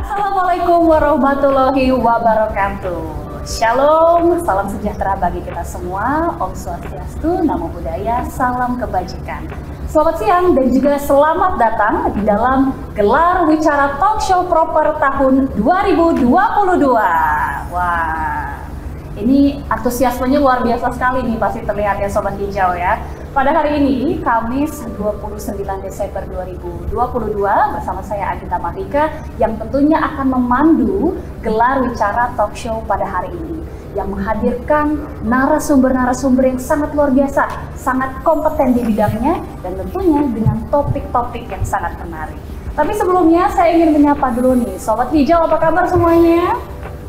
Assalamualaikum warahmatullahi wabarakatuh. Shalom, salam sejahtera bagi kita semua. Om Swastiastu, Namo Buddhaya, salam kebajikan. Selamat siang dan juga selamat datang di dalam gelar Wicara Talk Show Proper tahun 2022. Wah, ini antusiasmenya luar biasa sekali nih, pasti terlihat ya Sobat Hijau ya. Pada hari ini, Kamis 29 Desember 2022, bersama saya Agita Matika, yang tentunya akan memandu gelar Wicara Talk Show pada hari ini, yang menghadirkan narasumber-narasumber yang sangat luar biasa, sangat kompeten di bidangnya, dan tentunya dengan topik-topik yang sangat menarik. Tapi sebelumnya, saya ingin menyapa dulu nih, Sobat Hijau, apa kabar semuanya?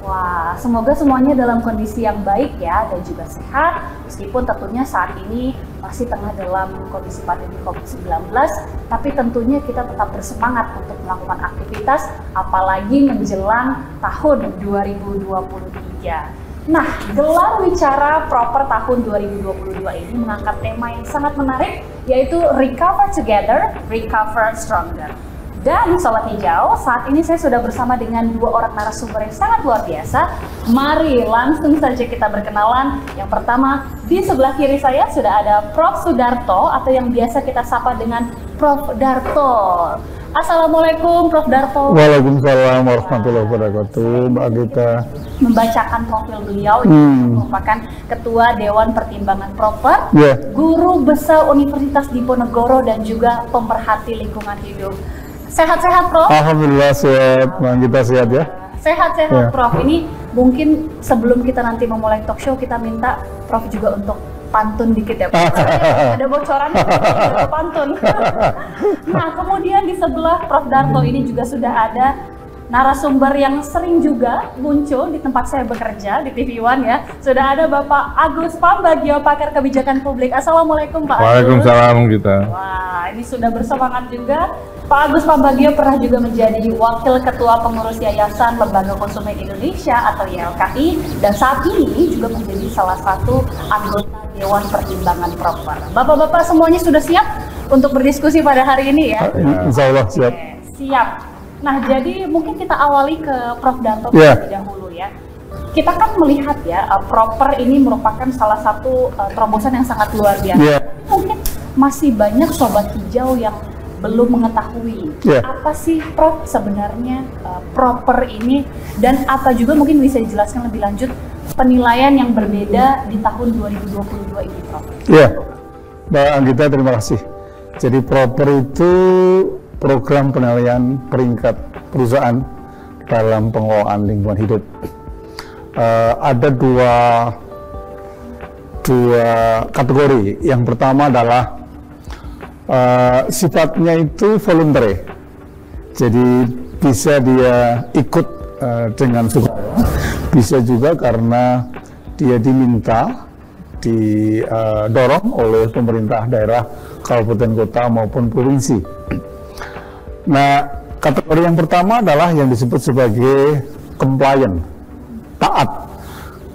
Wah, semoga semuanya dalam kondisi yang baik ya, dan juga sehat, meskipun tentunya saat ini masih tengah dalam kondisi pandemi COVID-19, tapi tentunya kita tetap bersemangat untuk melakukan aktivitas, apalagi menjelang tahun 2023. Nah, gelar Wicara Proper tahun 2022 ini mengangkat tema yang sangat menarik, yaitu Recover Together, Recover Stronger. Dan Sobat Hijau, saat ini saya sudah bersama dengan dua orang narasumber yang sangat luar biasa. Mari langsung saja kita berkenalan. Yang pertama, di sebelah kiri saya sudah ada Prof. Sudarto, atau yang biasa kita sapa dengan Prof. Darto. Assalamualaikum Prof. Darto. Waalaikumsalam warahmatullahi wabarakatuh, Mbak Agita. Membacakan profil beliau, merupakan Ketua Dewan Pertimbangan Proper, Guru Besar Universitas Diponegoro, dan juga pemerhati lingkungan hidup. Sehat-sehat Prof? Alhamdulillah sehat, kita sehat ya. Sehat-sehat Prof. Ini mungkin sebelum kita nanti memulai talk show, kita minta Prof juga untuk pantun dikit ya Prof. Ada bocoran ada pantun. Nah, kemudian di sebelah Prof. Darto ini juga sudah ada narasumber yang sering juga muncul di tempat saya bekerja di TV One ya. Sudah ada Bapak Agus Pambagio, pakar kebijakan publik. Assalamualaikum Pak Agus. Waalaikumsalam kita. Wah, ini sudah bersemangat juga. Pak Agus Pambagio pernah juga menjadi Wakil Ketua Pengurus Yayasan Lembaga Konsumen Indonesia atau YLKI, dan saat ini juga menjadi salah satu anggota Dewan Pertimbangan Proper. Bapak-bapak semuanya sudah siap untuk berdiskusi pada hari ini ya? Insya Allah siap. Oke, siap. Nah, jadi mungkin kita awali ke Prof. Darto terlebih dahulu ya. Kita kan melihat ya, Proper ini merupakan salah satu terobosan yang sangat luar biasa. Mungkin masih banyak Sobat Hijau yang belum mengetahui apa sih Prof sebenarnya Proper ini, dan apa juga mungkin bisa dijelaskan lebih lanjut penilaian yang berbeda di tahun 2022 ini Prof. Iya, Mbak Anggita, terima kasih. Jadi Proper itu program penilaian peringkat perusahaan dalam pengelolaan lingkungan hidup. Ada dua kategori. Yang pertama adalah sifatnya itu voluntary, jadi bisa dia ikut dengan suka, bisa juga karena dia diminta, didorong oleh pemerintah daerah, kabupaten kota maupun provinsi. Nah, kategori yang pertama adalah yang disebut sebagai compliant, taat.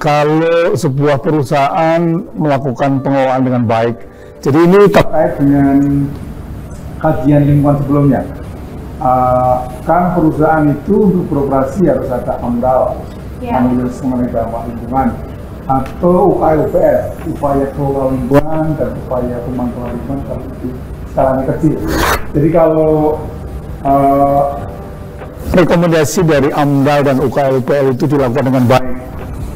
Kalau sebuah perusahaan melakukan pengelolaan dengan baik, jadi ini terkait dengan kajian lingkungan sebelumnya. Kan perusahaan itu untuk beroperasi harus ada AMDAL, Analis Mengenai Dampak Lingkungan, atau UKL-UPL, upaya kelola lingkungan dan upaya pemantauan lingkungan kalau itu skalanya kecil. Jadi kalau rekomendasi dari AMDAL dan UKL-UPL itu dilakukan dengan baik,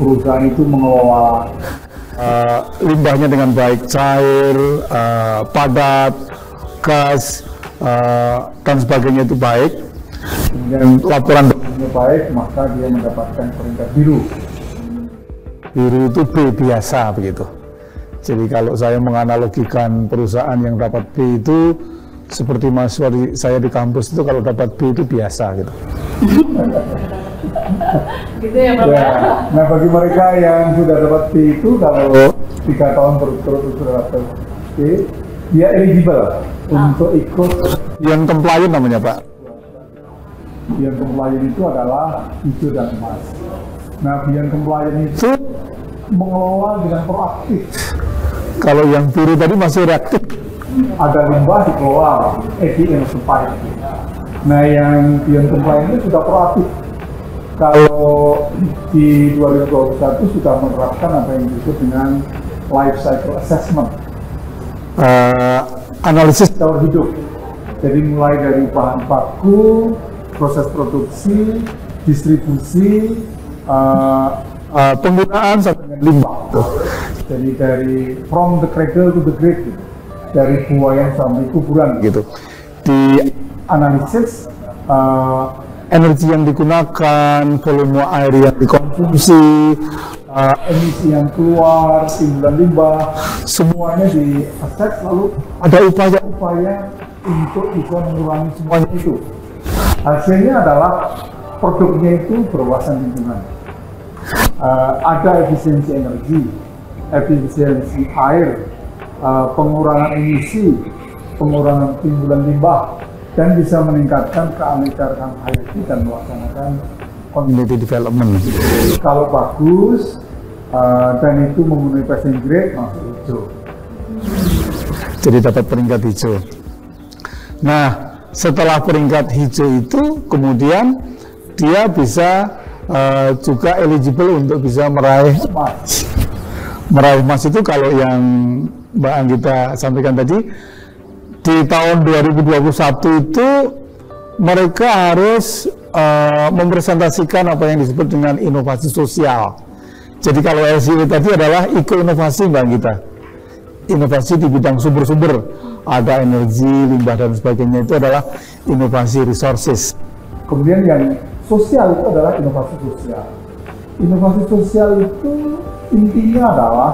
perusahaan itu mengelola limbahnya dengan baik, cair, padat, gas, dan sebagainya itu baik, kemudian laporan baik, maka dia mendapatkan peringkat biru. Biru itu B biasa begitu. Jadi kalau saya menganalogikan perusahaan yang dapat B itu seperti mahasiswa saya di kampus itu, kalau dapat B itu biasa gitu. Gitu ya Prof. Nah, bagi mereka yang sudah dapat B itu, kalau 3 tahun berturut-turut sudah dapat B, dia eligible untuk ikut yang compliant namanya Pak. Yang compliant itu adalah hijau dan emas. Nah, yang compliant itu mengelola dengan proaktif. Kalau yang biru tadi masih reaktif. Ada limbah dikelola, EDM supaya Nah, yang Beyond Compliant itu sudah proaktif. Kalau di 2021 sudah menerapkan apa yang disebut dengan life cycle assessment, analisis calon hidup. Jadi mulai dari bahan baku, proses produksi, distribusi, penggunaan sampai dengan limbah. Jadi dari from the cradle to the grave, gitu. Dari buayan sampai kuburan Gitu. Di analisis energi yang digunakan, volume air yang dikonsumsi, emisi yang keluar, timbulan limbah, semuanya di-assess, lalu ada upaya upaya untuk bisa mengurangi semuanya itu. Hasilnya adalah produknya itu berwawasan lingkungan. Ada efisiensi energi, efisiensi air, pengurangan emisi, pengurangan timbulan limbah, dan bisa meningkatkan keanekaragaman hayati dan melaksanakan community development. Kalau bagus dan itu memenuhi passing grade, masuk hijau. Jadi dapat peringkat hijau. Nah, setelah peringkat hijau itu, kemudian dia bisa juga eligible untuk bisa meraih emas. Meraih emas itu kalau yang Mbak Anggita sampaikan tadi, di tahun 2021 itu mereka harus mempresentasikan apa yang disebut dengan inovasi sosial. Jadi kalau LCW tadi adalah iko-inovasi Mbak Anggita. Inovasi di bidang sumber-sumber, ada energi, limbah dan sebagainya, itu adalah inovasi resources. Kemudian yang sosial itu adalah inovasi sosial. Inovasi sosial itu intinya adalah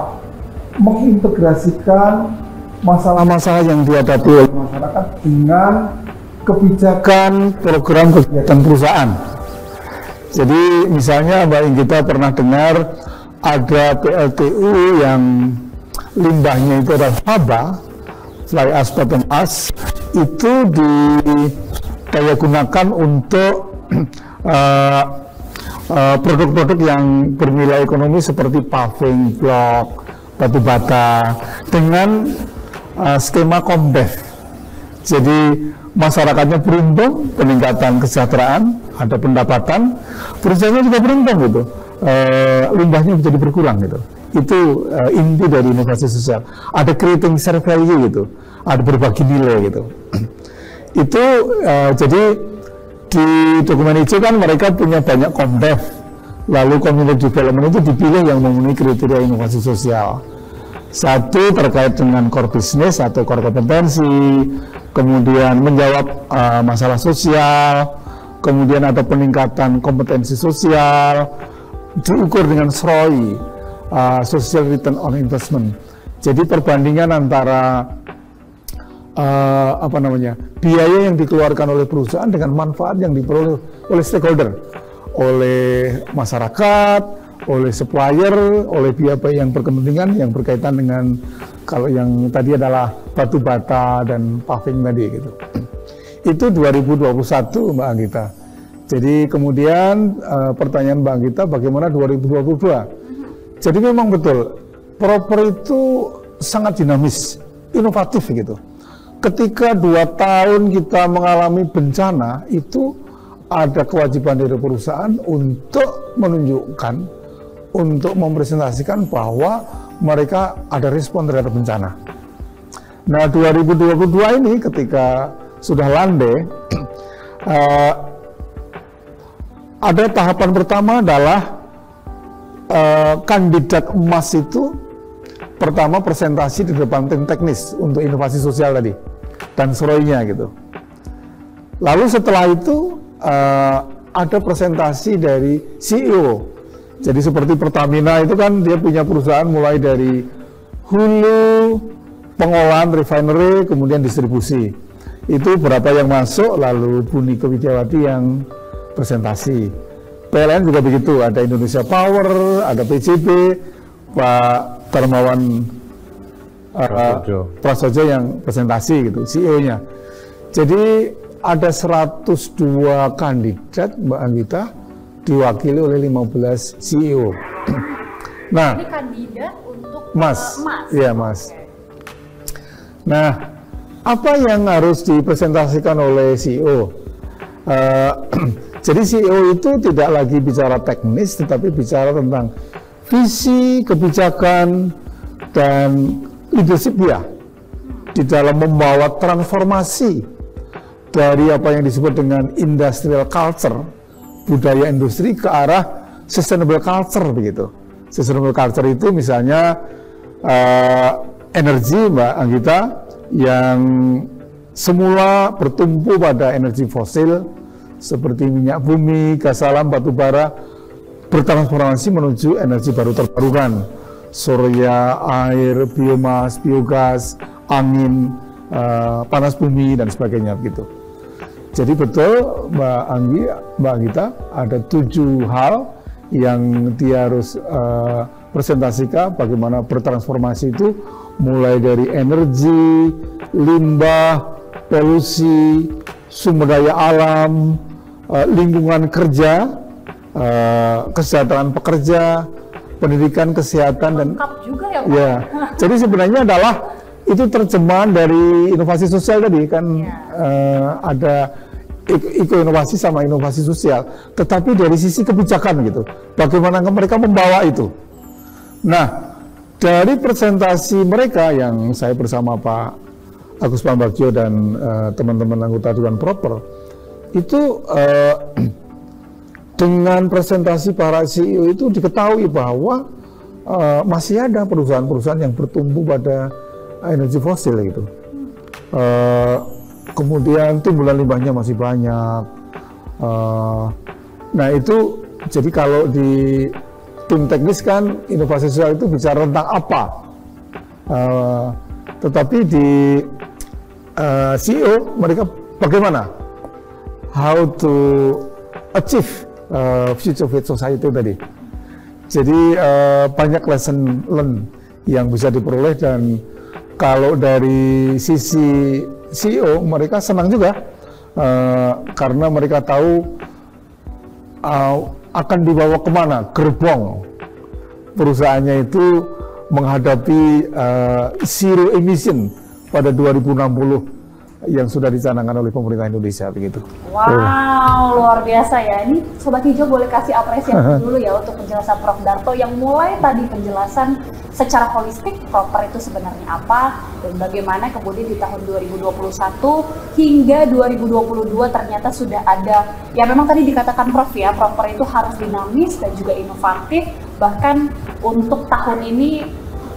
mengintegrasikan Masalah-masalah yang dihadapi oleh masyarakat dengan kebijakan program kegiatan perusahaan. Jadi misalnya Mbak Anggita pernah dengar ada PLTU yang limbahnya itu adalah faba, fly ash bottom ash, itu didaya gunakan untuk produk-produk yang bernilai ekonomi seperti paving, blok, batu bata dengan skema Komdev. Jadi masyarakatnya beruntung, peningkatan kesejahteraan, ada pendapatan, perusahaannya juga beruntung gitu. Limbahnya jadi berkurang gitu. Itu inti dari inovasi sosial. Ada creating share value gitu, ada berbagi nilai gitu. Itu jadi di dokumen hijau kan mereka punya banyak Komdev, lalu community development itu dipilih yang memenuhi kriteria inovasi sosial. Satu terkait dengan core business atau core kompetensi, kemudian menjawab masalah sosial, kemudian ada peningkatan kompetensi sosial, diukur dengan SROI, Social Return on Investment. Jadi perbandingan antara biaya yang dikeluarkan oleh perusahaan dengan manfaat yang diperoleh oleh stakeholder, oleh masyarakat, oleh supplier, oleh pihak yang berkepentingan yang berkaitan dengan kalau yang tadi adalah batu bata dan paving tadi gitu. Itu 2021 Mbak Anggita. Jadi kemudian pertanyaan Mbak Anggita bagaimana 2022? Jadi memang betul, proper itu sangat dinamis, inovatif gitu. Ketika 2 tahun kita mengalami bencana, itu ada kewajiban dari perusahaan untuk menunjukkan, untuk mempresentasikan bahwa mereka ada respon terhadap bencana. Nah 2022 ini ketika sudah landai, ada tahapan pertama adalah kandidat emas itu pertama presentasi di depan tim teknis untuk inovasi sosial tadi dan SROI-nya gitu. Lalu setelah itu ada presentasi dari CEO. Jadi seperti Pertamina itu kan dia punya perusahaan mulai dari hulu, pengolahan, refinery, kemudian distribusi. Itu berapa yang masuk, lalu Bu Nike Widiawati yang presentasi. PLN juga begitu, ada Indonesia Power, ada PCB, Pak Darmawan Prasojo yang presentasi gitu, CEO-nya. Jadi ada 102 kandidat Mbak Anggita, diwakili oleh 15 CEO. Nah, ini kandidat untuk Mas. emas. Iya, Mas. Nah, apa yang harus dipresentasikan oleh CEO? Jadi CEO itu tidak lagi bicara teknis, tetapi bicara tentang visi, kebijakan, dan leadership dia di dalam membawa transformasi dari apa yang disebut dengan industrial culture, budaya industri, ke arah sustainable culture begitu. Sustainable culture itu misalnya energi, Mbak Anggita, yang semula bertumpu pada energi fosil seperti minyak bumi, gas alam, batu bara, bertransformasi menuju energi baru terbarukan, surya, air, biomas, biogas, angin, panas bumi, dan sebagainya begitu. Jadi betul Mbak Anggi, Mbak Anggita, ada 7 hal yang dia harus presentasikan bagaimana bertransformasi itu, mulai dari energi, limbah, polusi, sumber daya alam, lingkungan kerja, kesejahteraan pekerja, pendidikan, kesehatan, dan lengkap juga ya Pak. Ya, jadi sebenarnya adalah itu terjemahan dari inovasi sosial tadi kan, ada inovasi sama inovasi sosial, tetapi dari sisi kebijakan gitu, bagaimana mereka membawa itu. Nah, dari presentasi mereka yang saya bersama Pak Agus Pambagio dan teman-teman anggota Dewan Proper, itu dengan presentasi para CEO itu diketahui bahwa masih ada perusahaan-perusahaan yang bertumbuh pada energi fosil gitu. Kemudian timbulan limbahnya masih banyak. Nah itu, jadi kalau di tim teknis kan inovasi sosial itu bicara tentang apa, tetapi di CEO mereka bagaimana, how to achieve future fit society tadi. Jadi banyak lesson learn yang bisa diperoleh, dan kalau dari sisi CEO mereka senang juga karena mereka tahu akan dibawa kemana gerbong perusahaannya itu menghadapi zero emission pada 2060 yang sudah dicanangkan oleh pemerintah Indonesia begitu. Wow, luar biasa ya. Ini Sobat Hijau boleh kasih apresiasi dulu ya untuk penjelasan Prof. Darto yang mulai tadi penjelasan secara holistik proper itu sebenarnya apa, dan bagaimana kemudian di tahun 2021 hingga 2022 ternyata sudah ada, ya memang tadi dikatakan Prof ya, proper itu harus dinamis dan juga inovatif, bahkan untuk tahun ini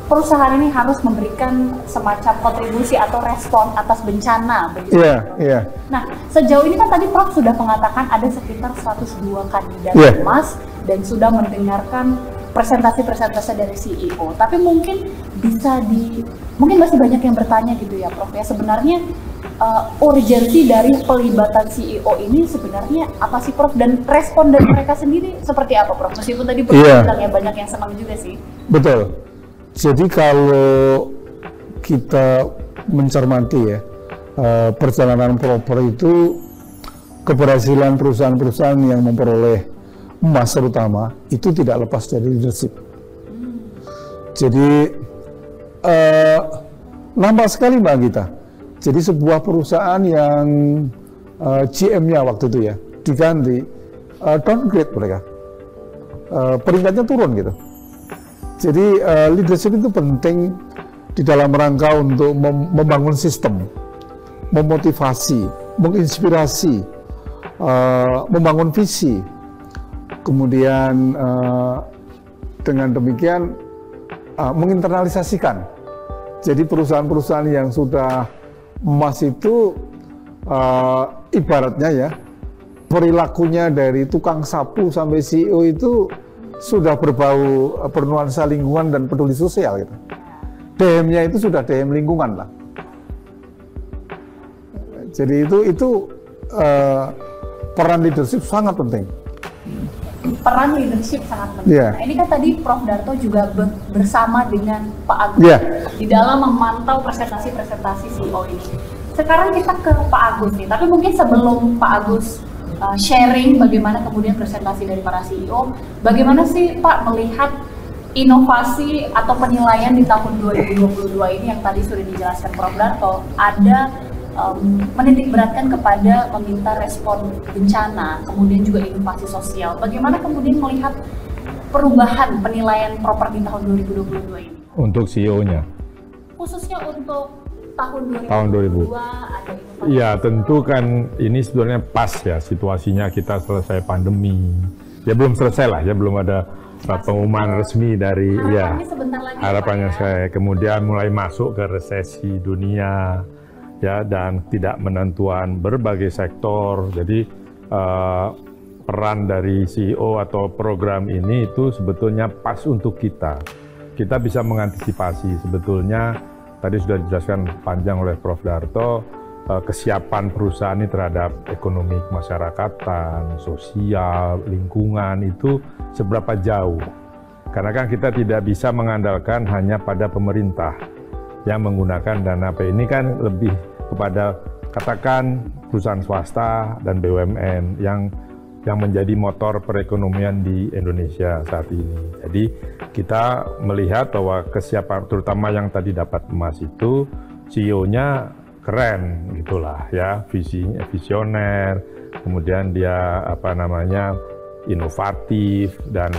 perusahaan ini harus memberikan semacam kontribusi atau respon atas bencana begitu. Iya. Nah, sejauh ini kan tadi Prof sudah mengatakan ada sekitar 102 kandidat emas dan sudah mendengarkan presentasi-presentasi dari CEO. Tapi mungkin mungkin masih banyak yang bertanya gitu ya Prof ya, sebenarnya urgensi dari pelibatan CEO ini sebenarnya apa sih Prof, dan respon dari mereka sendiri seperti apa Prof? Meskipun tadi bilang ya banyak yang senang juga sih. Betul. Jadi kalau kita mencermati ya perjalanan proper itu, keberhasilan perusahaan-perusahaan yang memperoleh emas terutama itu tidak lepas dari leadership. Jadi nampak sekali Mbak Gita. Jadi sebuah perusahaan yang GM-nya waktu itu ya diganti, downgrade mereka, peringkatnya turun gitu. Jadi leadership itu penting di dalam rangka untuk membangun sistem, memotivasi, menginspirasi, membangun visi. Kemudian dengan demikian menginternalisasikan. Jadi perusahaan-perusahaan yang sudah emas itu ibaratnya ya, perilakunya dari tukang sapu sampai CEO itu sudah berbau bernuansa lingkungan dan peduli sosial gitu. DM-nya itu sudah DM lingkungan lah. Jadi itu peran leadership sangat penting. Peran leadership sangat penting. Nah, ini kan tadi Prof. Darto juga bersama dengan Pak Agus di dalam memantau presentasi-presentasi CEO ini. Sekarang kita ke Pak Agus nih, tapi mungkin sebelum Pak Agus sharing bagaimana kemudian presentasi dari para CEO, bagaimana sih Pak melihat inovasi atau penilaian di tahun 2022 ini yang tadi sudah dijelaskan Prof. Darto? Ada menitik beratkan kepada meminta respon bencana, kemudian juga inovasi sosial. Bagaimana kemudian melihat perubahan penilaian properti tahun 2022 ini? Untuk CEO-nya? Khususnya untuk tahun 2022 ada inovasi. Iya, tentu kan ini sebenarnya pas ya situasinya, kita selesai pandemi. Ya belum selesai lah, ya belum ada pengumuman resmi dari harapannya saya kemudian mulai masuk ke resesi dunia ya, dan tidak menentuan berbagai sektor. Jadi peran dari CEO atau program ini itu sebetulnya pas untuk kita bisa mengantisipasi. Sebetulnya tadi sudah dijelaskan panjang oleh Prof. Darto, kesiapan perusahaan ini terhadap ekonomi masyarakatan, sosial, lingkungan itu seberapa jauh. Karena kan kita tidak bisa mengandalkan hanya pada pemerintah yang menggunakan dana ini kan lebih kepada katakan perusahaan swasta dan BUMN yang menjadi motor perekonomian di Indonesia saat ini. Jadi kita melihat bahwa kesiapan terutama yang tadi dapat emas itu CEO-nya keren gitulah ya, visinya visioner, kemudian dia inovatif dan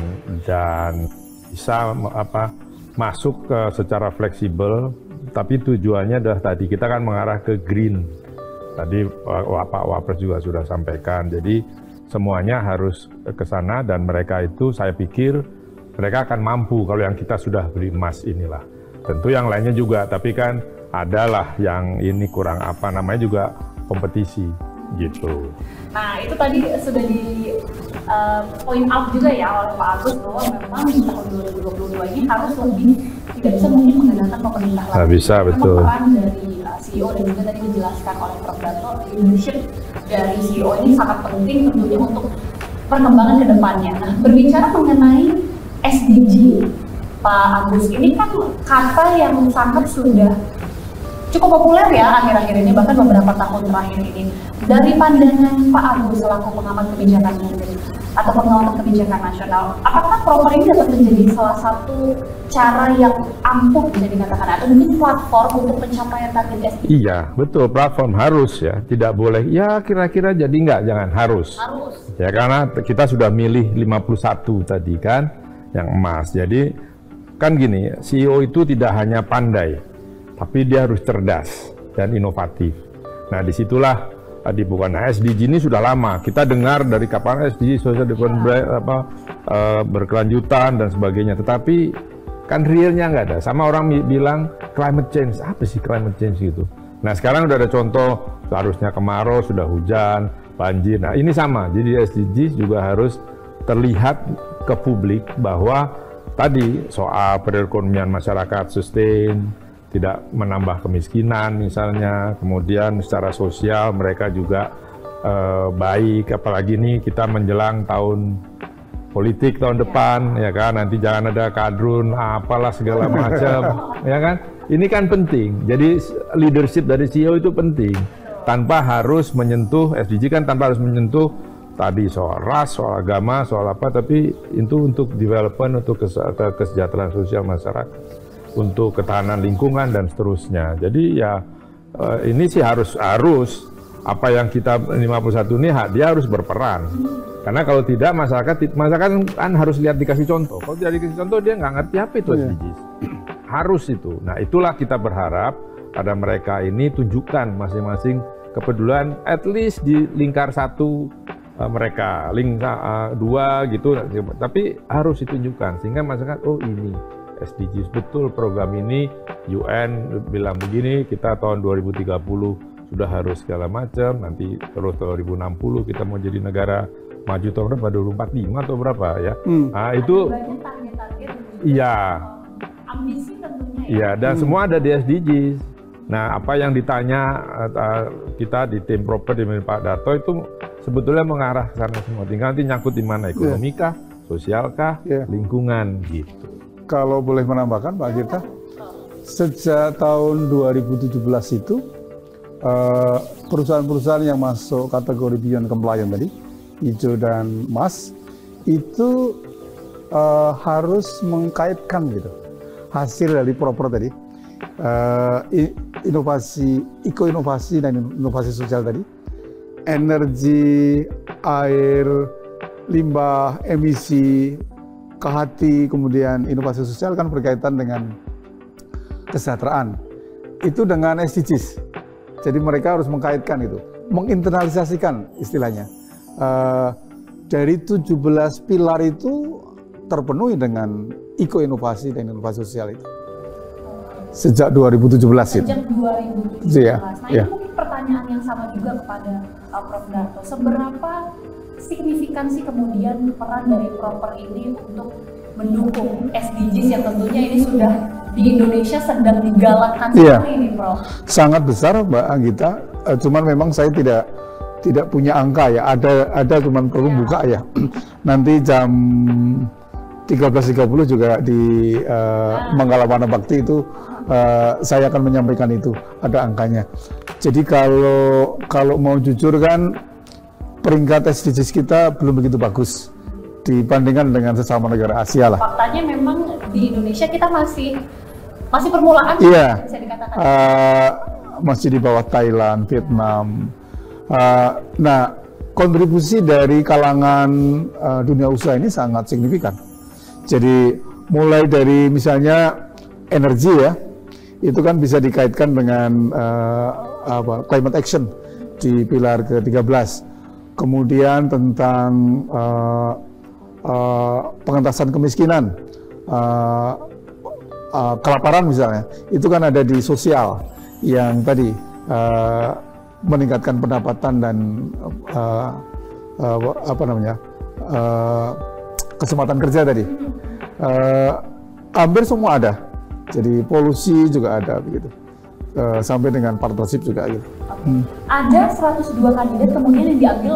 bisa masuk secara fleksibel, tapi tujuannya adalah tadi kita kan mengarah ke green. Tadi Pak Wapres juga sudah sampaikan. Jadi semuanya harus ke sana dan mereka itu saya pikir mereka akan mampu kalau yang kita sudah beli emas inilah. Tentu yang lainnya juga, tapi kan adalah yang ini kurang juga kompetisi gitu. Nah itu tadi sudah di point out juga ya oleh Pak Agus bahwa memang di tahun 2022 ini harus lebih tidak bisa mungkin mengandalkan pemerintah lagi. Bisa, betul. Peran dari CEO dan juga tadi dijelaskan oleh Prof. Darto, leadership dari CEO ini sangat penting tentunya untuk perkembangan ke depannya. Nah berbicara mengenai SDG, Pak Agus, ini kan kata yang sangat sudah cukup populer ya akhir-akhir ini, bahkan beberapa tahun terakhir ini. Dari pandangan Pak Agus selaku pengamat kebijakan atau pengamat kebijakan nasional, apakah proper ini dapat menjadi salah satu cara yang ampuh bisa dikatakan atau mungkin platform untuk pencapaian target SDG? Iya, betul, platform harus ya, tidak boleh ya kira-kira jadi jangan harus. Ya karena kita sudah milih 51 tadi kan yang emas. Jadi kan gini, CEO itu tidak hanya pandai, tapi dia harus cerdas dan inovatif. Nah disitulah bukan SDG ini sudah lama kita dengar dari kapan SDG social development berkelanjutan dan sebagainya, tetapi kan realnya nggak ada. Sama orang bilang climate change, apa sih climate change gitu. Nah sekarang udah ada contoh, seharusnya kemarau sudah hujan, banjir. Nah ini sama, jadi SDG juga harus terlihat ke publik bahwa tadi soal perekonomian masyarakat sustain, tidak menambah kemiskinan misalnya, kemudian secara sosial mereka juga baik, apalagi nih kita menjelang tahun politik tahun depan ya kan, nanti jangan ada kadrun apalah segala macam ya kan, ini kan penting. Jadi leadership dari CEO itu penting, tanpa harus menyentuh SDG kan, tanpa harus menyentuh tadi soal ras, soal agama, soal apa, tapi itu untuk development, untuk kesejahteraan sosial masyarakat, untuk ketahanan lingkungan dan seterusnya. Jadi ya ini sih harus apa yang kita 51 ini dia harus berperan. Karena kalau tidak masyarakat kan harus lihat, dikasih contoh. Kalau tidak dikasih contoh dia nggak ngerti apa itu SDGs. Harus itu. Nah itulah kita berharap pada mereka ini tunjukkan masing-masing kepedulian, at least di lingkar satu mereka, dua gitu. Tapi harus ditunjukkan sehingga masyarakat oh ini SDGs betul program ini, UN bilang begini, kita tahun 2030 sudah harus segala macam, nanti terus 2060 kita mau jadi negara maju tahun berapa, 2045 atau berapa ya. Nah itu iya, ambisi tentunya ya. Iya, dan semua ada di SDGs. Nah apa yang ditanya kita di tim proper di Pak Darto itu sebetulnya mengarah ke sana semua, tinggal nanti nyangkut di mana, ekonomi kah, sosial kah, lingkungan gitu. Kalau boleh menambahkan Pak Tirta, sejak tahun 2017 itu perusahaan-perusahaan yang masuk kategori Beyond Compliant tadi, hijau dan emas, itu harus mengkaitkan gitu hasil dari proper tadi inovasi, iko-inovasi dan inovasi sosial tadi, energi, air, limbah, emisi, KHT, kemudian inovasi sosial kan berkaitan dengan kesejahteraan. Itu dengan SDGs. Jadi mereka harus mengkaitkan itu, menginternalisasikan istilahnya. Dari 17 pilar itu terpenuhi dengan iko-inovasi dan inovasi sosial itu. Sejak 2017 itu. Sejak 2017. Ya, Nah, ya. ini mungkin pertanyaan yang sama juga kepada Prof. Darto. Seberapa signifikansi kemudian peran dari Proper ini untuk mendukung SDGs yang tentunya ini sudah di Indonesia sedang digalakkan sekali ini, Prof? Sangat besar, Mbak Anggita. Cuman memang saya tidak punya angka ya. Ada cuman perlu buka ya. Nanti jam 13.30 juga di Manggala Wana Bakti itu saya akan menyampaikan itu, ada angkanya. Jadi kalau mau jujur kan peringkat SDGs kita belum begitu bagus dibandingkan dengan sesama negara Asia lah. Faktanya memang di Indonesia kita masih permulaan, Iya. bisa dikatakan. Masih di bawah Thailand, Vietnam. Nah, kontribusi dari kalangan dunia usaha ini sangat signifikan. Jadi mulai dari misalnya energi ya, itu kan bisa dikaitkan dengan climate action di pilar ke-13. Kemudian tentang pengentasan kemiskinan, kelaparan misalnya, itu kan ada di sosial yang tadi meningkatkan pendapatan dan kesempatan kerja tadi. Hampir semua ada. Jadi polusi juga ada begitu. Sampai dengan partnership juga gitu. Ada 102 kandidat kemudian yang diambil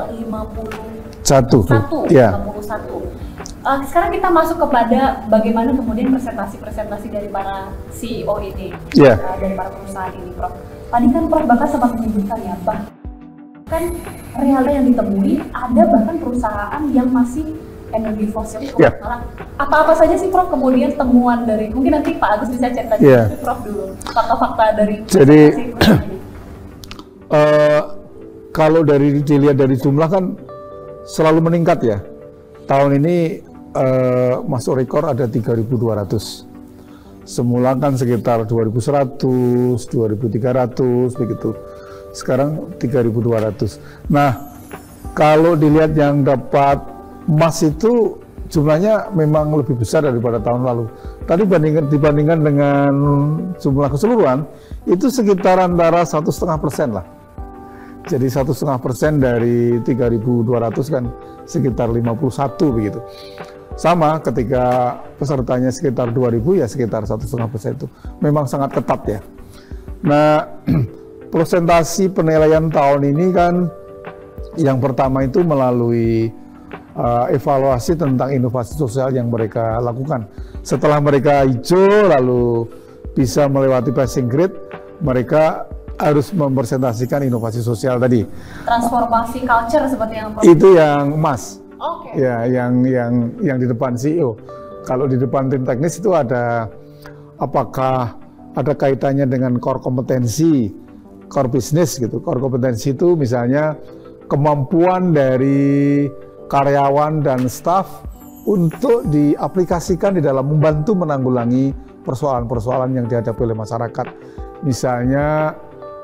51. Ya. 51. Sekarang kita masuk kepada bagaimana kemudian presentasi dari para CEO ini, dari para perusahaan ini, Prof. Tadi kan Prof bahkan sempat menyebutkan ya, bahkan realita yang ditemui ada bahkan perusahaan yang masih energi fosil. Apa-apa saja sih Prof kemudian temuan dari, mungkin nanti Pak Agus bisa cerita Prof dulu fakta-fakta dari jadi kalau dilihat dari jumlah kan selalu meningkat ya. Tahun ini masuk rekor ada 3.200. Semula kan sekitar 2.100, 2.300 begitu. Sekarang 3.200. Nah, kalau dilihat yang dapat emas itu jumlahnya memang lebih besar daripada tahun lalu. Tadi dibandingkan dengan jumlah keseluruhan itu sekitar antara 1,5% lah. Jadi 1,5% dari 3.200 kan sekitar 51 begitu. Sama ketika pesertanya sekitar 2.000 ya sekitar 1,5% itu. Memang sangat ketat ya. Nah, presentasi penilaian tahun ini kan yang pertama itu melalui evaluasi tentang inovasi sosial yang mereka lakukan. Setelah mereka hijau lalu bisa melewati passing grade, mereka harus mempresentasikan inovasi sosial tadi. Transformasi culture seperti yang itu yang emas. Oke. Ya, yang di depan CEO. Kalau di depan tim teknis itu ada apakah ada kaitannya dengan core kompetensi, core business gitu. Core kompetensi itu misalnya kemampuan dari karyawan dan staf untuk diaplikasikan di dalam membantu menanggulangi persoalan-persoalan yang dihadapi oleh masyarakat. Misalnya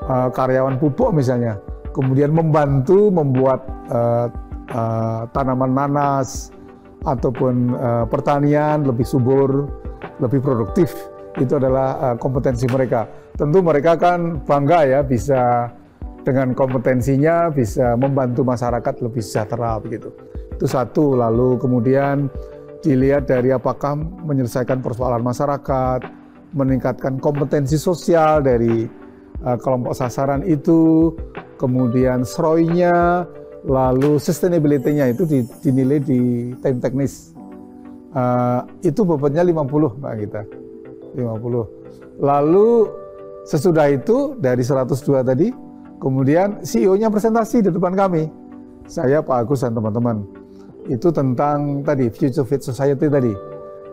karyawan pupuk misalnya, kemudian membantu membuat tanaman nanas ataupun pertanian lebih subur, lebih produktif. Itu adalah kompetensi mereka. Tentu mereka kan bangga ya bisa dengan kompetensinya bisa membantu masyarakat lebih sejahtera begitu. Itu satu. Lalu kemudian dilihat dari apakah menyelesaikan persoalan masyarakat, meningkatkan kompetensi sosial dari kelompok sasaran itu, kemudian SROI-nya, lalu sustainability-nya itu dinilai di tim teknis. Itu bobotnya 50 Mbak Gita, 50. Lalu sesudah itu dari 102 tadi, kemudian CEO-nya presentasi di depan kami. Saya, Pak Agus dan teman-teman. Itu tentang tadi Future Fit Society tadi.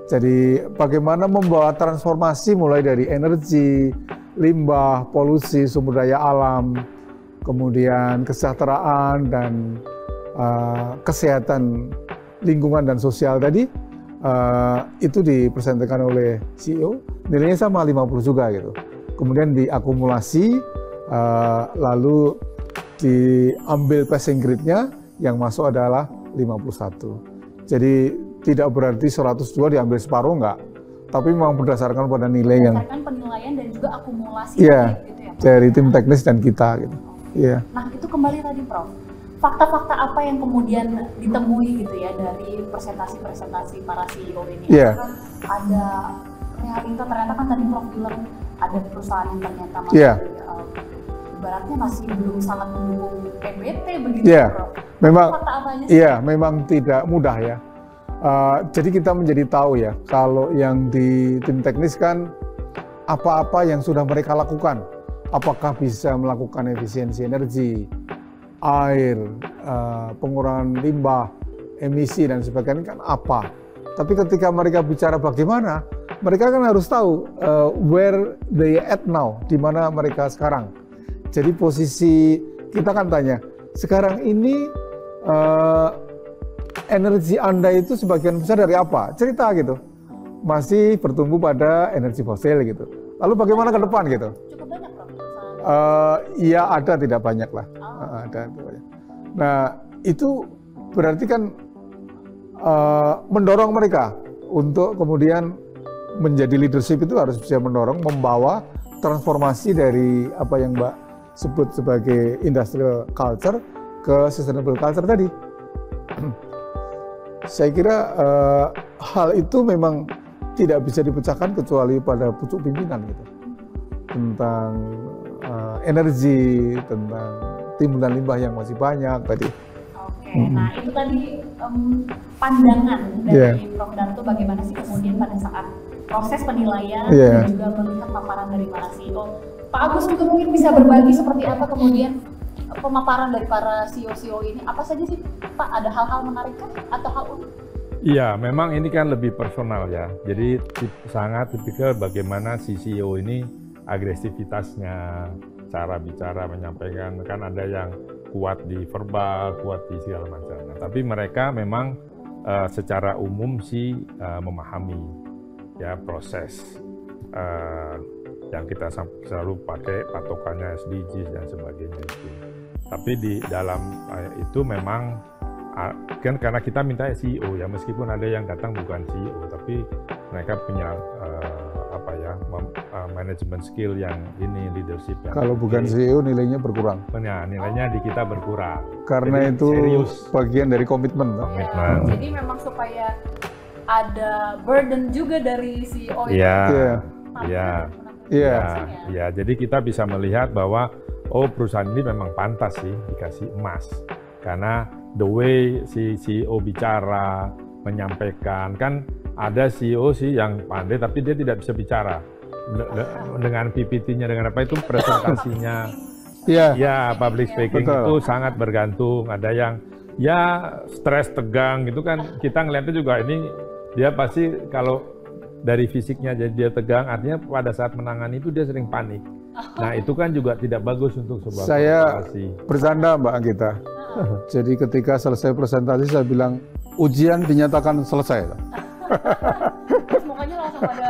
Jadi bagaimana membawa transformasi mulai dari energi, limbah, polusi, sumber daya alam, kemudian kesejahteraan dan kesehatan lingkungan dan sosial tadi, itu dipresentasikan oleh CEO, nilainya sama 50 juga gitu. Kemudian diakumulasi, lalu diambil passing grade-nya, yang masuk adalah 51. Jadi tidak berarti 102 diambil separuh, enggak. Tapi memang berdasarkan pada nilai yang... Berdasarkan penilaian dan juga akumulasi gitu ya, dari tim teknis dan kita gitu. Iya. Nah itu kembali tadi Prof, fakta-fakta apa yang kemudian ditemui gitu ya dari presentasi para CEO ini? Iya. Ada realita, ternyata kan tadi Prof bilang ada perusahaan yang ternyata masih ibaratnya masih belum sangat mendukung PBT begitu Prof. Memang, fakta apa aja sih? Iya, memang tidak mudah ya. Jadi kita menjadi tahu ya, kalau yang di tim teknis kan apa-apa yang sudah mereka lakukan, apakah bisa melakukan efisiensi energi, air, pengurangan limbah, emisi dan sebagainya kan apa. Tapi ketika mereka bicara bagaimana, mereka kan harus tahu where they at now, di mana mereka sekarang. Jadi posisi kita kan tanya, sekarang ini energi Anda itu sebagian besar dari apa? Cerita gitu. Masih bertumbuh pada energi fosil gitu. Lalu bagaimana ke depan gitu? Cukup banyak Prof. Ya ada, tidak banyak lah. Ada. Nah itu berarti kan mendorong mereka untuk kemudian menjadi leadership, itu harus bisa mendorong, membawa transformasi dari apa yang Mbak sebut sebagai industrial culture ke sustainable culture tadi. Saya kira hal itu memang tidak bisa dipecahkan kecuali pada pucuk pimpinan gitu. Tentang energi, tentang timbulan limbah yang masih banyak tadi. Oke, nah itu tadi pandangan dari Prof. Darto bagaimana sih kemudian pada saat proses penilaian dan juga melihat paparan dari para CEO. Pak Agus juga mungkin bisa berbagi seperti apa kemudian pemaparan dari para CEO-CEO ini. Apa saja sih Pak? Ada hal-hal menarik kah atau hal unik? Iya, memang ini kan lebih personal ya. Jadi sangat tipikal bagaimana si CEO ini agresivitasnya, cara bicara, menyampaikan. Kan ada yang kuat di verbal, kuat di segala macam. Nah, tapi mereka memang secara umum sih memahami ya proses yang kita selalu pakai patokannya SDGs dan sebagainya itu. Tapi di dalam itu memang kan karena kita minta CEO ya, meskipun ada yang datang bukan CEO, tapi mereka punya management skill yang ini, leadership yang kalau bukan CEO nilainya berkurang. Ya, nilainya di kita berkurang. Karena jadi, itu serius. Bagian dari komitmen. Ya, jadi memang supaya ada burden juga dari CEO. Iya, jadi kita bisa melihat bahwa perusahaan ini memang pantas sih dikasih emas, karena the way si CEO bicara, menyampaikan, kan ada CEO sih yang pandai tapi dia tidak bisa bicara dengan PPT-nya, dengan apa itu presentasinya. Ya, public speaking itu sangat bergantung. Ada yang ya stres, tegang gitu kan, kita ngeliatnya juga ini dia pasti kalau dari fisiknya jadi dia tegang, artinya pada saat menangani itu dia sering panik. Nah itu kan juga tidak bagus untuk sebuah presentasi. Saya bercanda Mbak Anggita. Jadi ketika selesai presentasi saya bilang ujian dinyatakan selesai. Terus mukanya langsung pada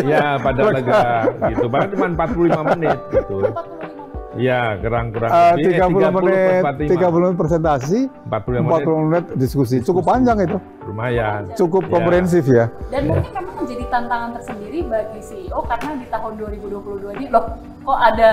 ya pada lega gitu. Bahkan cuma 45 menit gitu. 45 Iya, kurang 30 menit presentasi, 40 menit diskusi. Cukup panjang itu. Lumayan. Cukup komprehensif ya. Dan mungkin memang menjadi tantangan tersendiri bagi CEO karena di tahun 2022 ini loh kok ada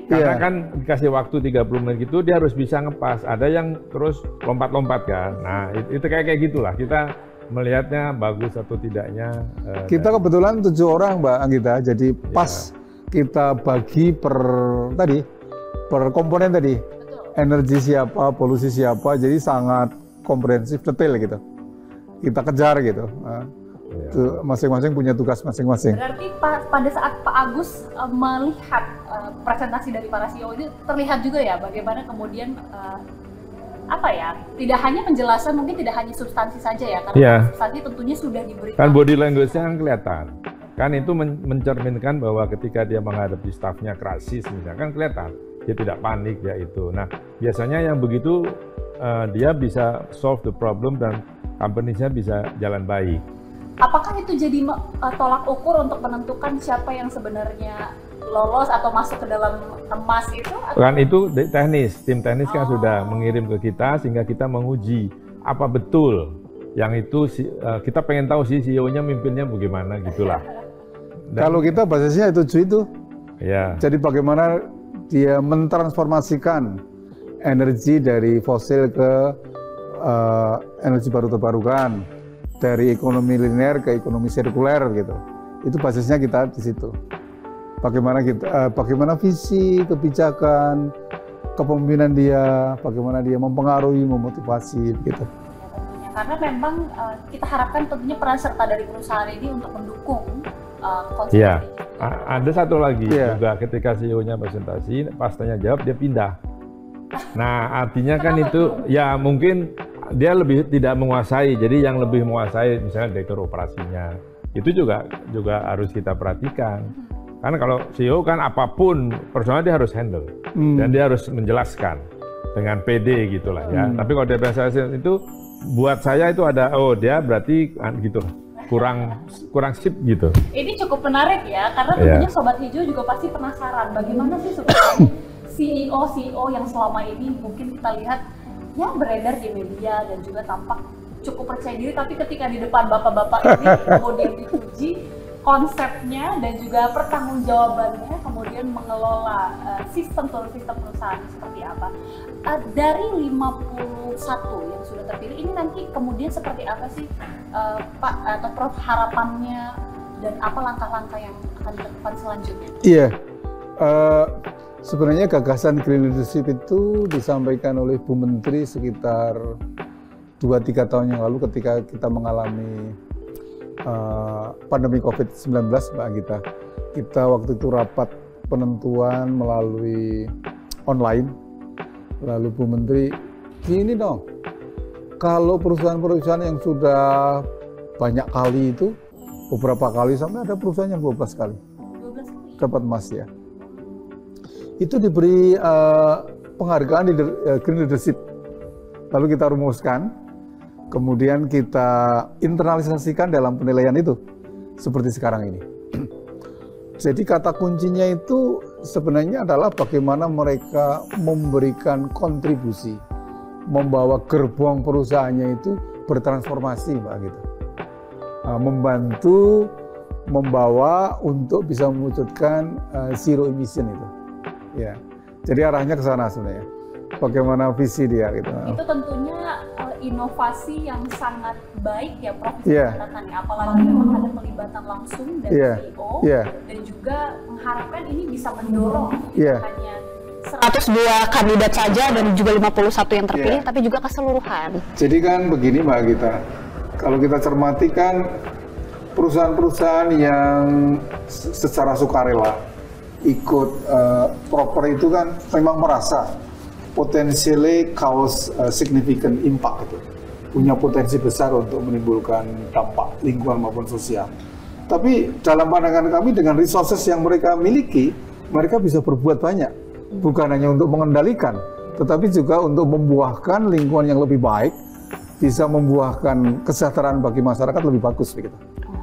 karena kan dikasih waktu 30 menit gitu dia harus bisa ngepas. Ada yang terus lompat-lompat kan. Nah, itu kayak gitulah. Kita melihatnya bagus atau tidaknya. Kita kebetulan 7 orang Mbak Anggita, jadi pas kita bagi per komponen tadi. Betul. Energi siapa, polusi siapa, jadi sangat komprehensif, detail gitu. Kita kejar gitu. Masing-masing punya tugas masing-masing. Berarti pada saat Pak Agus melihat presentasi dari para CEO ini terlihat juga ya bagaimana kemudian tidak hanya penjelasan, mungkin tidak hanya substansi saja ya, karena substansi tentunya sudah diberikan. Kan body language-nya kan kelihatan. Kan itu mencerminkan bahwa ketika dia menghadapi stafnya krisis, misalkan kelihatan dia tidak panik ya itu. Nah, biasanya yang begitu dia bisa solve the problem dan company-nya bisa jalan baik. Apakah itu jadi tolak ukur untuk menentukan siapa yang sebenarnya lolos atau masuk ke dalam emas itu? Kan itu teknis, tim teknis kan sudah mengirim ke kita sehingga kita menguji apa betul yang itu kita pengen tahu sih CEO-nya mimpinnya bagaimana gitulah. Kalau kita basisnya itu. Ya. Jadi bagaimana dia mentransformasikan energi dari fosil ke energi baru terbarukan, dari ekonomi linear ke ekonomi sirkuler gitu. Itu basisnya kita di situ. Bagaimana visi, kebijakan, kepemimpinan dia, bagaimana dia mempengaruhi, memotivasi gitu. Ya, karena memang kita harapkan tentunya peran serta dari perusahaan ini untuk mendukung konsep. Iya. Ada satu lagi juga ketika CEO-nya presentasi, pas tanya jawab dia pindah. Nah, artinya kan itu ya mungkin dia lebih tidak menguasai, jadi yang lebih menguasai misalnya direktur operasinya itu juga harus kita perhatikan. Karena kalau CEO kan apapun personal dia harus handle dan dia harus menjelaskan dengan PD gitulah ya. Tapi kalau dia presentasi itu buat saya itu ada dia berarti gitu kurang sip gitu. Ini cukup menarik ya karena tentunya Sobat Hijau juga pasti penasaran bagaimana sih sebenarnya CEO yang selama ini mungkin kita lihat yang beredar di media dan juga tampak cukup percaya diri, tapi ketika di depan bapak-bapak ini kemudian diuji konsepnya dan juga pertanggungjawabannya, kemudian mengelola sistem perusahaan seperti apa. Dari 51 yang sudah terpilih ini nanti kemudian seperti apa sih Pak atau Prof harapannya dan apa langkah-langkah yang akan dilakukan selanjutnya? Iya. Sebenarnya gagasan Green Leadership itu disampaikan oleh Bu Menteri sekitar 2-3 tahun yang lalu ketika kita mengalami pandemi COVID-19, Mbak Gita. Kita waktu itu rapat penentuan melalui online. Lalu Bu Menteri, gini dong, kalau perusahaan-perusahaan yang sudah banyak kali itu, beberapa kali sampai ada perusahaan yang 12 kali dapat emas ya. Itu diberi penghargaan Green Leadership. Lalu kita rumuskan, kemudian kita internalisasikan dalam penilaian itu, seperti sekarang ini. Jadi kata kuncinya itu sebenarnya adalah bagaimana mereka memberikan kontribusi, membawa gerbong perusahaannya itu bertransformasi, Mbak gitu. Membantu, membawa untuk bisa mewujudkan zero emission itu. Ya, jadi arahnya ke sana sebenarnya. Bagaimana visi dia gitu. Itu tentunya inovasi yang sangat baik ya Prof. Katakan ya, apalagi memang ada pelibatan langsung dari CEO dan juga mengharapkan ini bisa mendorong hanya 102 kandidat saja dan juga 51 yang terpilih, tapi juga keseluruhan. Jadi kan begini Mbak Gita, kalau kita cermati kan perusahaan-perusahaan yang secara sukarela ikut proper itu kan memang merasa potentially cause significant impact itu, punya potensi besar untuk menimbulkan dampak lingkungan maupun sosial. Tapi dalam pandangan kami dengan resources yang mereka miliki, mereka bisa berbuat banyak, bukan hanya untuk mengendalikan, tetapi juga untuk membuahkan lingkungan yang lebih baik, bisa membuahkan kesejahteraan bagi masyarakat lebih bagus begitu.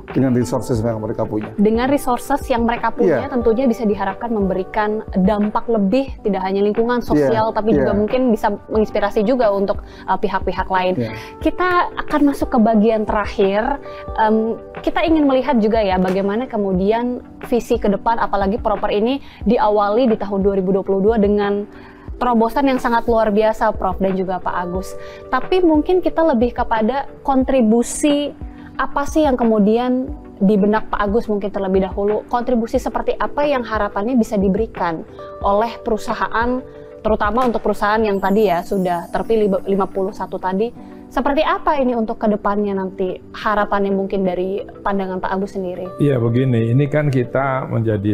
Dengan resources yang mereka punya. Dengan resources yang mereka punya tentunya bisa diharapkan memberikan dampak lebih, tidak hanya lingkungan, sosial, tapi juga mungkin bisa menginspirasi juga untuk pihak-pihak lain. Kita akan masuk ke bagian terakhir. Kita ingin melihat juga ya bagaimana kemudian visi ke depan, apalagi Proper ini diawali di tahun 2022 dengan terobosan yang sangat luar biasa Prof dan juga Pak Agus. Tapi mungkin kita lebih kepada kontribusi apa sih yang kemudian di benak Pak Agus mungkin terlebih dahulu, kontribusi seperti apa yang harapannya bisa diberikan oleh perusahaan, terutama untuk perusahaan yang tadi ya sudah terpilih 51 tadi, seperti apa ini untuk kedepannya nanti harapannya mungkin dari pandangan Pak Agus sendiri? Iya begini, ini kan kita menjadi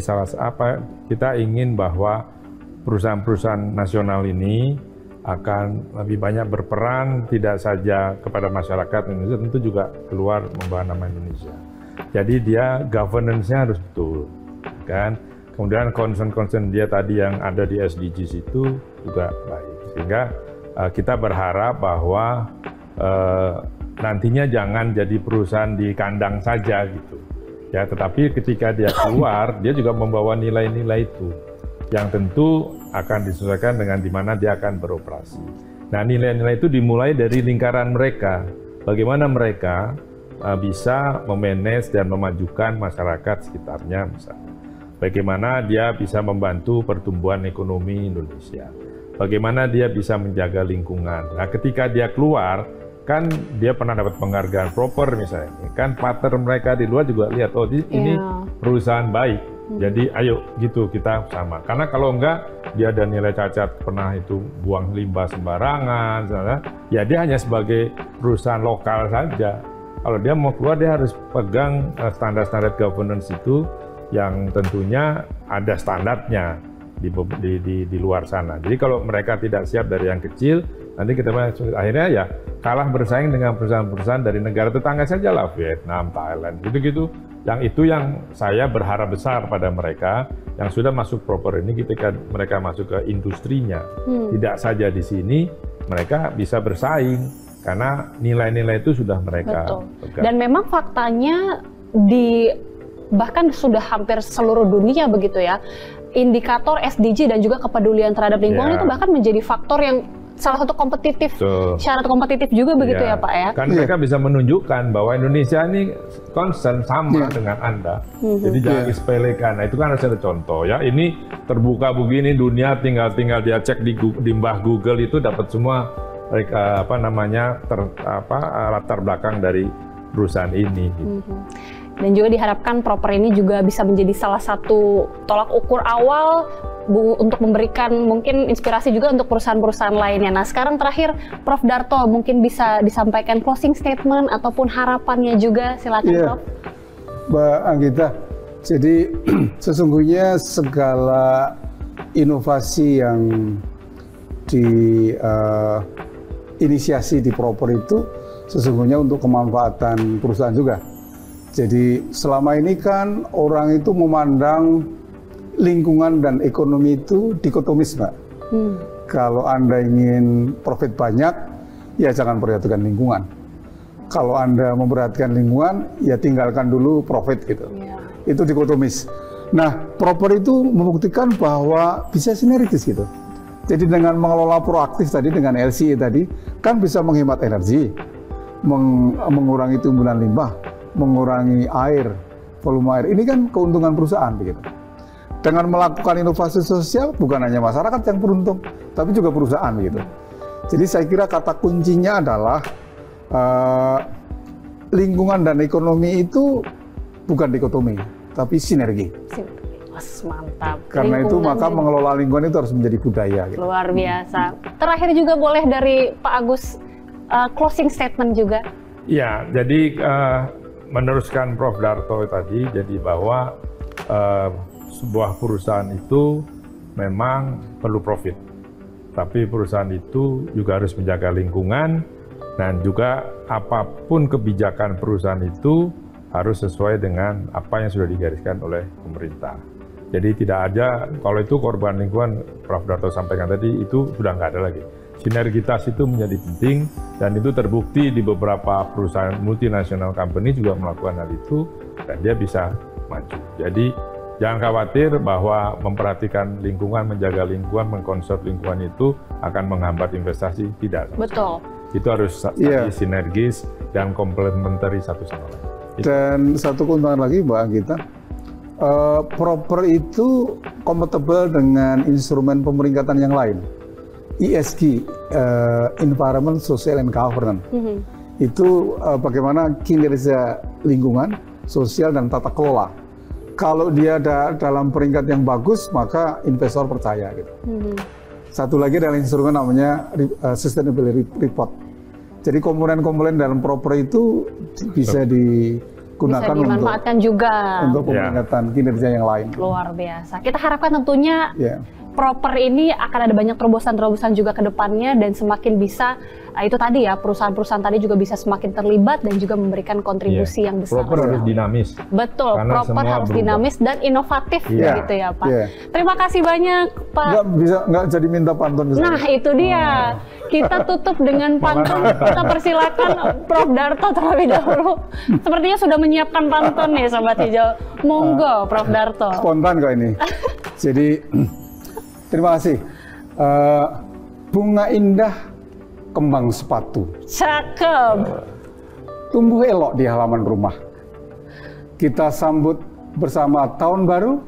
kita ingin bahwa perusahaan-perusahaan nasional ini akan lebih banyak berperan tidak saja kepada masyarakat Indonesia, tentu juga keluar membawa nama Indonesia. Jadi dia governance-nya harus betul, kan? Kemudian concern dia tadi yang ada di SDGs itu juga baik. Sehingga kita berharap bahwa nantinya jangan jadi perusahaan di kandang saja gitu. Ya, tetapi ketika dia keluar, dia juga membawa nilai-nilai itu yang tentu akan disesuaikan dengan di mana dia akan beroperasi. Nah, nilai-nilai itu dimulai dari lingkaran mereka. Bagaimana mereka bisa memanage dan memajukan masyarakat sekitarnya misalnya. Bagaimana dia bisa membantu pertumbuhan ekonomi Indonesia. Bagaimana dia bisa menjaga lingkungan. Nah, ketika dia keluar, kan dia pernah dapat penghargaan proper misalnya. Kan partner mereka di luar juga lihat, oh ini perusahaan baik. Jadi ayo gitu kita sama. Karena kalau enggak, dia ada nilai cacat, pernah itu buang limbah sembarangan, misalnya, ya dia hanya sebagai perusahaan lokal saja. Kalau dia mau keluar, dia harus pegang standar-standar governance itu yang tentunya ada standarnya di luar sana. Jadi kalau mereka tidak siap dari yang kecil, nanti kita akhirnya ya kalah bersaing dengan perusahaan-perusahaan dari negara tetangga saja lah, Vietnam, Thailand, gitu-gitu. Yang itu yang saya berharap besar pada mereka yang sudah masuk proper ini ketika mereka masuk ke industrinya. Tidak saja di sini, mereka bisa bersaing karena nilai-nilai itu sudah mereka pegang. Dan memang faktanya bahkan sudah hampir seluruh dunia begitu ya, indikator SDG dan juga kepedulian terhadap lingkungan itu bahkan menjadi faktor yang salah satu kompetitif, syarat kompetitif juga begitu ya Pak ya. Kan mereka bisa menunjukkan bahwa Indonesia ini concern sama dengan Anda. Jadi jangan disepelekan. Nah, itu kan harus ada contoh ya. Ini terbuka begini dunia, tinggal dia cek di mbah Google itu dapat semua latar belakang dari perusahaan ini. Gitu. Dan juga diharapkan proper ini juga bisa menjadi salah satu tolak ukur awal untuk memberikan mungkin inspirasi juga untuk perusahaan-perusahaan lainnya. Nah, sekarang terakhir Prof. Darto mungkin bisa disampaikan closing statement ataupun harapannya juga, silakan Prof. Mbak Anggita, jadi sesungguhnya segala inovasi yang inisiasi di proper itu sesungguhnya untuk kemanfaatan perusahaan juga. Jadi selama ini kan orang itu memandang lingkungan dan ekonomi itu dikotomis, Mbak. Kalau Anda ingin profit banyak, ya jangan perhatikan lingkungan. Kalau Anda memperhatikan lingkungan, ya tinggalkan dulu profit gitu. Itu dikotomis. Nah, proper itu membuktikan bahwa bisa sinergis gitu. Jadi dengan mengelola proaktif tadi dengan LCA tadi, kan bisa menghemat energi, mengurangi timbunan limbah, mengurangi air, volume air. Ini kan keuntungan perusahaan begitu. Dengan melakukan inovasi sosial, bukan hanya masyarakat yang beruntung, tapi juga perusahaan gitu. Jadi saya kira kata kuncinya adalah lingkungan dan ekonomi itu bukan dikotomi, tapi sinergi. Mantap. Karena itu maka mengelola lingkungan itu harus menjadi budaya. Gitu. Luar biasa. Terakhir juga boleh dari Pak Agus closing statement juga. Ya, jadi meneruskan Prof. Darto tadi, jadi bahwa sebuah perusahaan itu memang perlu profit, tapi perusahaan itu juga harus menjaga lingkungan dan juga apapun kebijakan perusahaan itu harus sesuai dengan apa yang sudah digariskan oleh pemerintah. Jadi tidak ada, kalau itu korban lingkungan, Prof. Darto sampaikan tadi, itu sudah nggak ada lagi. Sinergitas itu menjadi penting dan itu terbukti di beberapa perusahaan multinational company juga melakukan hal itu dan dia bisa maju. Jadi jangan khawatir bahwa memperhatikan lingkungan, menjaga lingkungan, mengkonserv lingkungan itu akan menghambat investasi, tidak. Betul. Itu harus sinergis dan komplementari satu sama lain. Dan satu keuntungan lagi Mbak Anggita, proper itu kompatibel dengan instrumen pemeringkatan yang lain. ESG, Environment, Social, and Governance. Itu bagaimana kinerja lingkungan, sosial, dan tata kelola. Kalau dia ada dalam peringkat yang bagus, maka investor percaya. Gitu. Satu lagi adalah instrumen namanya Sustainability Report. Jadi komponen-komponen dalam proper itu bisa digunakan dimanfaatkan juga untuk pemeringkatan kinerja yang lain. Luar biasa. Kita harapkan tentunya proper ini akan ada banyak terobosan-terobosan juga ke depannya, dan semakin bisa itu tadi ya, perusahaan-perusahaan tadi juga bisa semakin terlibat dan juga memberikan kontribusi yang besar. Proper harus dinamis. Betul, Karena proper semua harus berubah. dinamis dan inovatif gitu ya Pak. Terima kasih banyak Pak. Nggak jadi minta pantun ke saya. Nah itu dia, kita tutup dengan pantun. Kita persilakan Prof Darto terlebih dahulu. Sepertinya sudah menyiapkan pantun nih Sobat Hijau. Monggo Prof Darto. Spontan kok ini. Jadi terima kasih. Bunga indah kembang sepatu, Cakep. tumbuh elok di halaman rumah. Kita sambut bersama tahun baru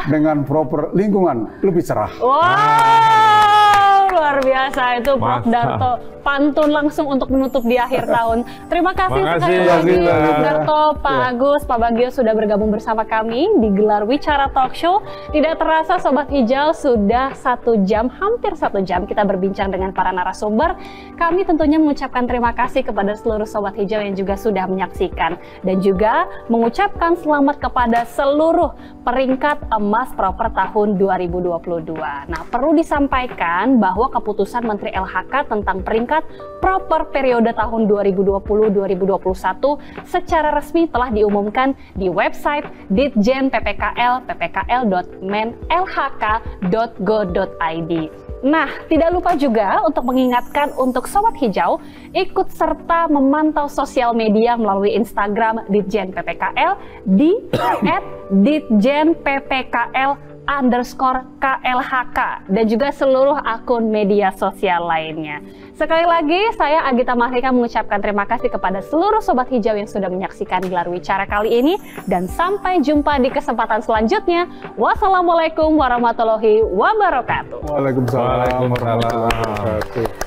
dengan proper lingkungan lebih cerah. Wow, luar biasa itu Prof Mantap. Darto. Pantun langsung untuk menutup di akhir tahun. Terima kasih sekali Makasih. lagi Terima kasih, Prof Darto, Pak Ya. Agus, Pak Bagio sudah bergabung bersama kami di Gelar Wicara Talk Show. Tidak terasa Sobat Hijau sudah 1 jam, hampir 1 jam kita berbincang dengan para narasumber. Kami tentunya mengucapkan terima kasih kepada seluruh Sobat Hijau yang juga sudah menyaksikan, dan juga mengucapkan selamat kepada seluruh peringkat emas proper tahun 2022. Nah, perlu disampaikan bahwa keputusan Menteri LHK tentang peringkat proper periode tahun 2020-2021 secara resmi telah diumumkan di website Ditjen PPKL ppkl.menlhk.go.id. Nah, tidak lupa juga untuk mengingatkan untuk Sobat Hijau ikut serta memantau sosial media melalui Instagram Ditjen PPKL di @ditjenppkl_KLHK dan juga seluruh akun media sosial lainnya. Sekali lagi, saya Agita Mahrika mengucapkan terima kasih kepada seluruh Sobat Hijau yang sudah menyaksikan Gelar Wicara kali ini, dan sampai jumpa di kesempatan selanjutnya. Wassalamualaikum warahmatullahi wabarakatuh. Waalaikumsalam Waalaikumsalam. warahmatullahi wabarakatuh.